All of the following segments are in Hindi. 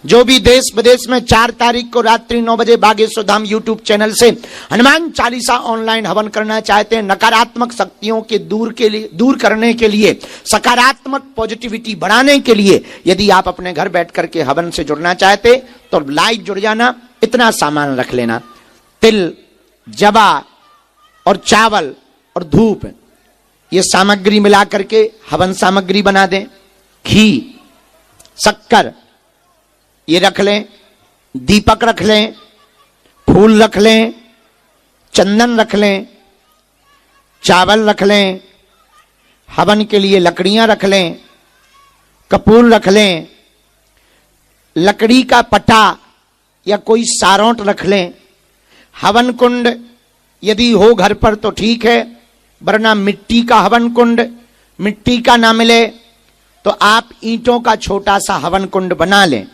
जो भी देश विदेश में 4 तारीख को रात्रि 9 बजे बागेश्वर धाम यूट्यूब चैनल से हनुमान चालीसा ऑनलाइन हवन करना चाहते हैं, नकारात्मक शक्तियों के दूर करने के लिए, सकारात्मक पॉजिटिविटी बढ़ाने के लिए, यदि आप अपने घर बैठ करके हवन से जुड़ना चाहते तो लाइव जुड़ जाना। इतना सामान रख लेना, तिल, जवा और चावल और धूप, ये सामग्री मिला करके हवन सामग्री बना दें। घी, शक्कर ये रख लें, दीपक रख लें, फूल रख लें, चंदन रख लें, चावल रख लें, हवन के लिए लकड़ियां रख लें, कपूर रख लें, लकड़ी का पटा या कोई सारौंट रख लें। हवन कुंड यदि हो घर पर तो ठीक है, वरना मिट्टी का हवन कुंड, मिट्टी का ना मिले तो आप ईंटों का छोटा सा हवन कुंड बना लें।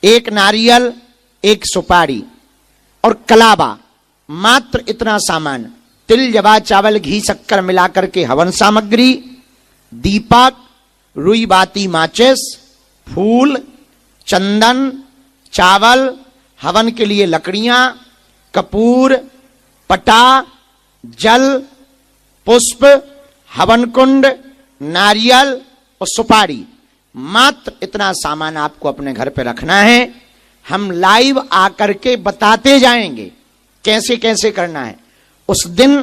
एक नारियल, एक सुपारी और कलावा, मात्र इतना सामान, तिल, जवा, चावल, घी, शक्कर मिलाकर के हवन सामग्री, दीपक, रुई बाती, माचिस, फूल, चंदन, चावल, हवन के लिए लकड़ियां, कपूर, पटा, जल, पुष्प, हवन कुंड, नारियल और सुपारी, मात्र इतना सामान आपको अपने घर पे रखना है। हम लाइव आकर के बताते जाएंगे कैसे कैसे करना है। उस दिन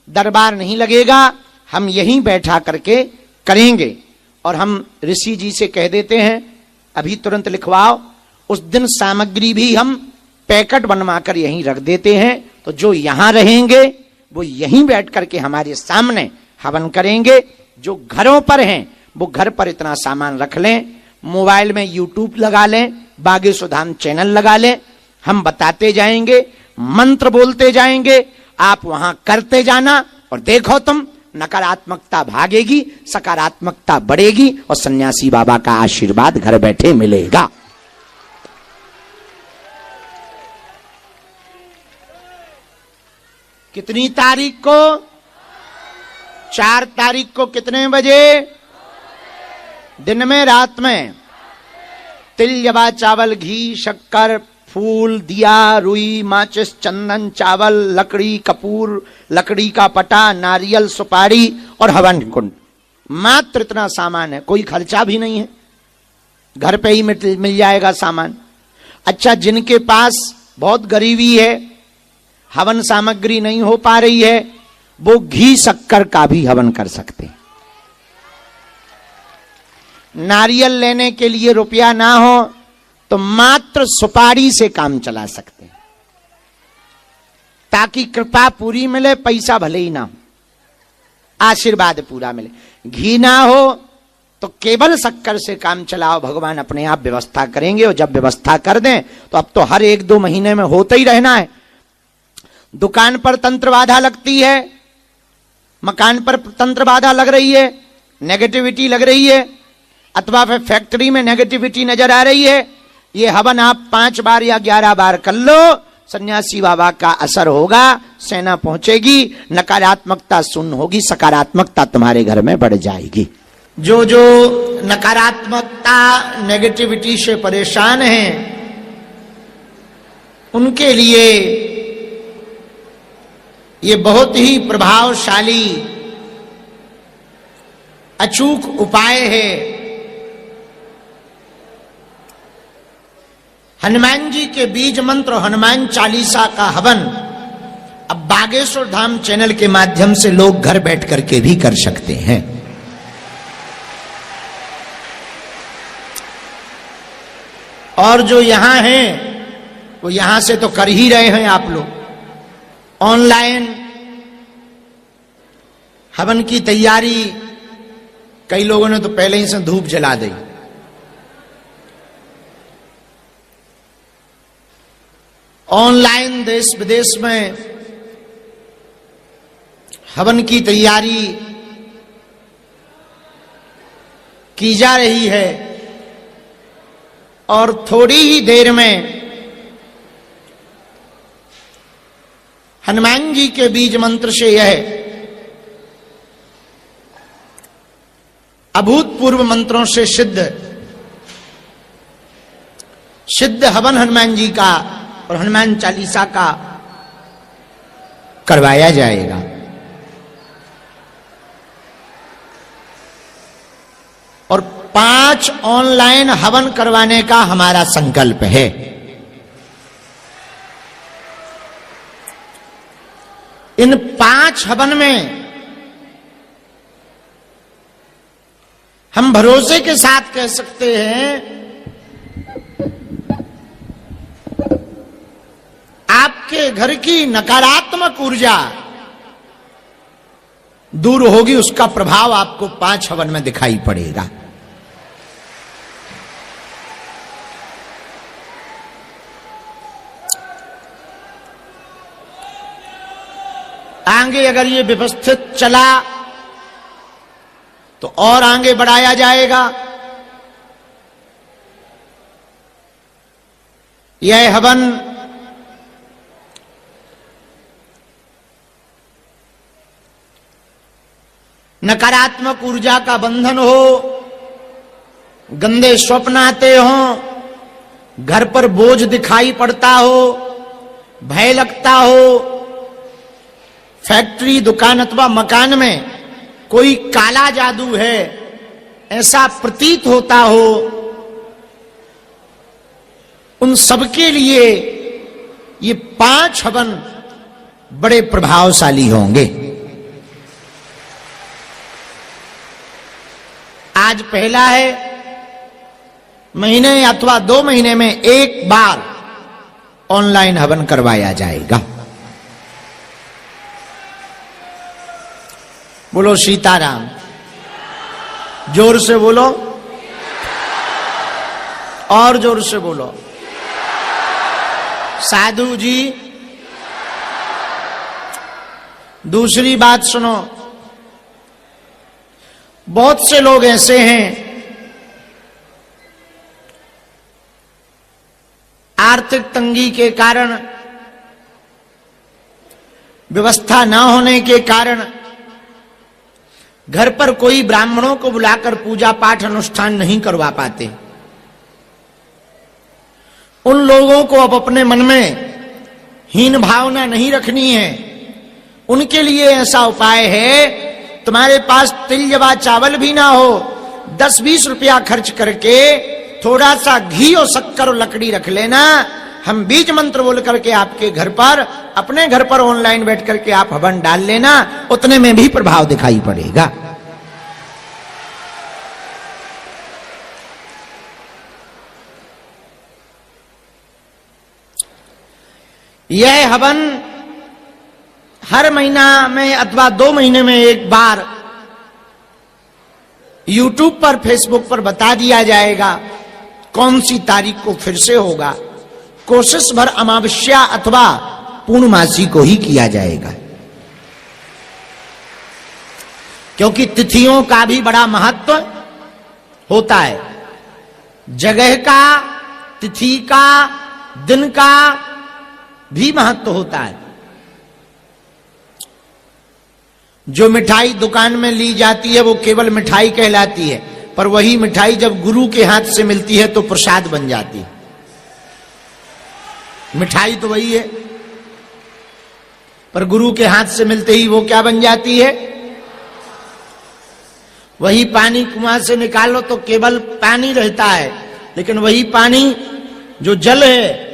दरबार नहीं लगेगा, हम यहीं बैठा करके करेंगे। और हम ऋषि जी से कह देते हैं अभी तुरंत लिखवाओ। उस दिन सामग्री भी हम पैकेट बनवा कर यहीं रख देते हैं, तो जो यहां रहेंगे वो यहीं बैठ करके हमारे सामने हवन करेंगे। जो घरों पर हैं वो घर पर इतना सामान रख लें, मोबाइल में यूट्यूब लगा लें, बागेश्वर धाम चैनल लगा लें, हम बताते जाएंगे, मंत्र बोलते जाएंगे, आप वहां करते जाना और देखो तुम, नकारात्मकता भागेगी, सकारात्मकता बढ़ेगी और सन्यासी बाबा का आशीर्वाद घर बैठे मिलेगा। कितनी तारीख को? 4 तारीख को। कितने बजे? दिन में, रात में? तिल, जवा, चावल, घी, शक्कर, फूल, दिया, रुई, माचिस, चंदन, चावल, लकड़ी, कपूर, लकड़ी का पटा, नारियल, सुपारी और हवन कुंड, मात्र इतना सामान है। कोई खर्चा भी नहीं है, घर पे ही मिल जाएगा सामान। अच्छा, जिनके पास बहुत गरीबी है, हवन सामग्री नहीं हो पा रही है, वो घी शक्कर का भी हवन कर सकते हैं। नारियल लेने के लिए रुपया ना हो तो मात्र सुपारी से काम चला सकते हैं, ताकि कृपा पूरी मिले, पैसा भले ही ना हो, आशीर्वाद पूरा मिले। घी ना हो तो केवल शक्कर से काम चलाओ, भगवान अपने आप व्यवस्था करेंगे। और जब व्यवस्था कर दें तो अब तो हर 1-2 महीने में होते ही रहना है। दुकान पर तंत्र बाधा लगती है, मकान पर तंत्र बाधा लग रही है, नेगेटिविटी लग रही है, अथवा फिर फैक्ट्री में नेगेटिविटी नजर आ रही है, ये हवन आप 5 बार या 11 बार कर लो, सन्यासी बाबा का असर होगा, सेना पहुंचेगी, नकारात्मकता शून्य होगी, सकारात्मकता तुम्हारे घर में बढ़ जाएगी। जो जो नकारात्मकता, नेगेटिविटी से परेशान हैं, उनके लिए ये बहुत ही प्रभावशाली अचूक उपाय है। हनुमान जी के बीज मंत्र, हनुमान चालीसा का हवन अब बागेश्वर धाम चैनल के माध्यम से लोग घर बैठ करके भी कर सकते हैं। और जो यहां हैं वो यहां से तो कर ही रहे हैं। आप लोग ऑनलाइन हवन की तैयारी, कई लोगों ने तो पहले ही से धूप जला दी। ऑनलाइन देश विदेश में हवन की तैयारी की जा रही है और थोड़ी ही देर में हनुमान जी के बीज मंत्र से यह अभूतपूर्व मंत्रों से सिद्ध सिद्ध हवन हनुमान जी का और हनुमान चालीसा का करवाया जाएगा। और 5 ऑनलाइन हवन करवाने का हमारा संकल्प है। इन 5 हवन में हम भरोसे के साथ कह सकते हैं आपके घर की नकारात्मक ऊर्जा दूर होगी, उसका प्रभाव आपको 5 हवन में दिखाई पड़ेगा। आगे अगर ये व्यवस्थित चला तो और आगे बढ़ाया जाएगा। यह हवन नकारात्मक ऊर्जा का बंधन हो, गंदे स्वप्न आते हों, घर पर बोझ दिखाई पड़ता हो, भय लगता हो, फैक्ट्री दुकान अथवा मकान में कोई काला जादू है ऐसा प्रतीत होता हो, उन सबके लिए ये 5 हवन बड़े प्रभावशाली होंगे। आज पहला है, महीने अथवा 2 महीने में एक बार ऑनलाइन हवन करवाया जाएगा। बोलो सीताराम, जोर से बोलो और जोर से बोलो। साधु जी, दूसरी बात सुनो, बहुत से लोग ऐसे हैं आर्थिक तंगी के कारण, व्यवस्था न होने के कारण घर पर कोई ब्राह्मणों को बुलाकर पूजा पाठ अनुष्ठान नहीं करवा पाते। उन लोगों को अब अपने मन में हीन भावना नहीं रखनी है। उनके लिए ऐसा उपाय है, तुम्हारे पास तिल जवा चावल भी ना हो, 10-20 रुपया खर्च करके थोड़ा सा घी और शक्कर और लकड़ी रख लेना। हम बीज मंत्र बोल करके आपके घर पर, अपने घर पर ऑनलाइन बैठ करके आप हवन डाल लेना, उतने में भी प्रभाव दिखाई पड़ेगा। यह हवन हर महीना में अथवा 2 महीने में एक बार YouTube पर, Facebook पर बता दिया जाएगा कौन सी तारीख को फिर से होगा। कोशिश भर अमावस्या अथवा पूर्णमासी को ही किया जाएगा, क्योंकि तिथियों का भी बड़ा महत्व होता है। जगह का, तिथि का, दिन का भी महत्व होता है। जो मिठाई दुकान में ली जाती है वो केवल मिठाई कहलाती है, पर वही मिठाई जब गुरु के हाथ से मिलती है तो प्रसाद बन जाती है। मिठाई तो वही है, पर गुरु के हाथ से मिलते ही वो क्या बन जाती है? वही पानी कुआं से निकालो तो केवल पानी रहता है, लेकिन वही पानी जो जल है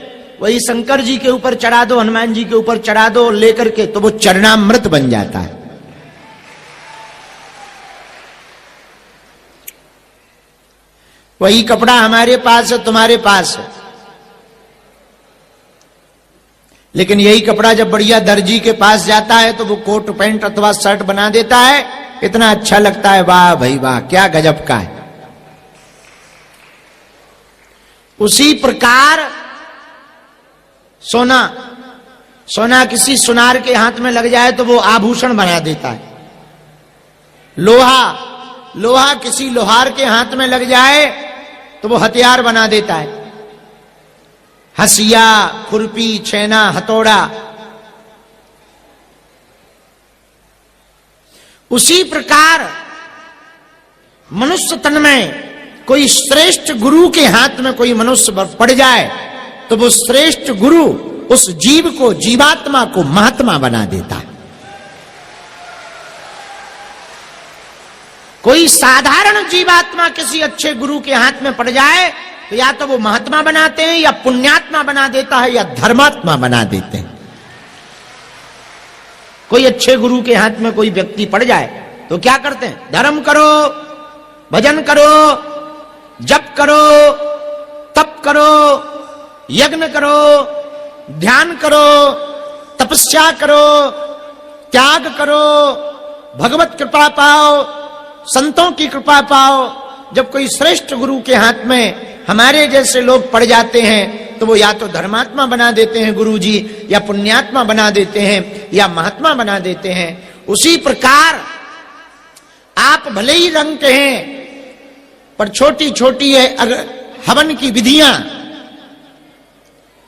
वही शंकर जी के ऊपर चढ़ा दो, हनुमान जी के ऊपर चढ़ा दो लेकर के, तो वो चरणामृत बन जाता है। वही कपड़ा हमारे पास है, तुम्हारे पास है, लेकिन यही कपड़ा जब बढ़िया दर्जी के पास जाता है तो वो कोट पैंट अथवा शर्ट बना देता है, इतना अच्छा लगता है, वाह भाई वाह, क्या गजब का है। उसी प्रकार सोना किसी सुनार के हाथ में लग जाए तो वो आभूषण बना देता है। लोहा किसी लोहार के हाथ में लग जाए तो वो हथियार बना देता है। हसिया, खुरपी, छेना, हथौड़ा। उसी प्रकार मनुष्य तन में कोई श्रेष्ठ गुरु के हाथ में कोई मनुष्य पड़ जाए तो वो श्रेष्ठ गुरु उस जीव को, जीवात्मा को महात्मा बना देता है। कोई साधारण जीवात्मा किसी अच्छे गुरु के हाथ में पड़ जाए तो या तो वो महात्मा बनाते हैं, या पुण्यात्मा बना देता है, या धर्मात्मा बना देते हैं। कोई अच्छे गुरु के हाथ में कोई व्यक्ति पड़ जाए तो क्या करते हैं? धर्म करो, भजन करो, जप करो, तप करो, यज्ञ करो, ध्यान करो, तपस्या करो, त्याग करो, भगवत कृपा पाओ, संतों की कृपा पाओ। जब कोई श्रेष्ठ गुरु के हाथ में हमारे जैसे लोग पड़ जाते हैं तो वो या तो धर्मात्मा बना देते हैं गुरु जी, या पुण्यात्मा बना देते हैं, या महात्मा बना देते हैं। उसी प्रकार आप भले ही रंग के हैं पर छोटी छोटी है अगर हवन की विधियां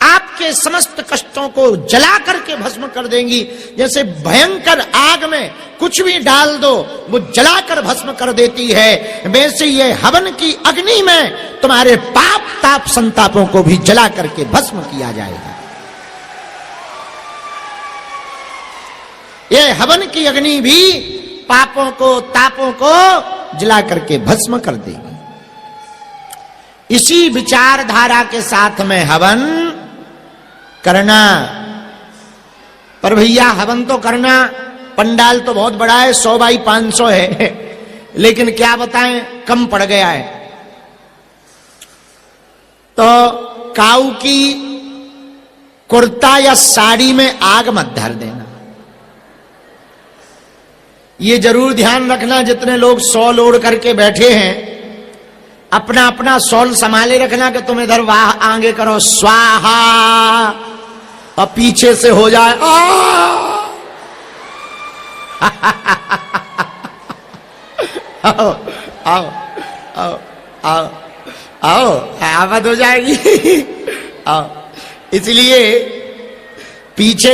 आपके समस्त कष्टों को जला करके भस्म कर देंगी। जैसे भयंकर आग में कुछ भी डाल दो वो जलाकर भस्म कर देती है, वैसे ये हवन की अग्नि में तुम्हारे पाप ताप संतापों को भी जला करके भस्म किया जाएगा। ये हवन की अग्नि भी पापों को, तापों को जला करके भस्म कर देगी। इसी विचारधारा के साथ में हवन करना। पर भैया हवन तो करना, पंडाल तो बहुत बड़ा है, 100 बाई 500 है, लेकिन क्या बताएं कम पड़ गया है। तो काऊ की कुर्ता या साड़ी में आग मत धर देना। ये जरूर ध्यान रखना, जितने लोग शॉल ओढ़ करके बैठे हैं अपना अपना शॉल संभाले रखना कि तुम इधर वाह आगे करो स्वाहा और पीछे से हो जाए आओ आओ आओ आओ आओ आवाज हो जाएगी। आओ, इसलिए पीछे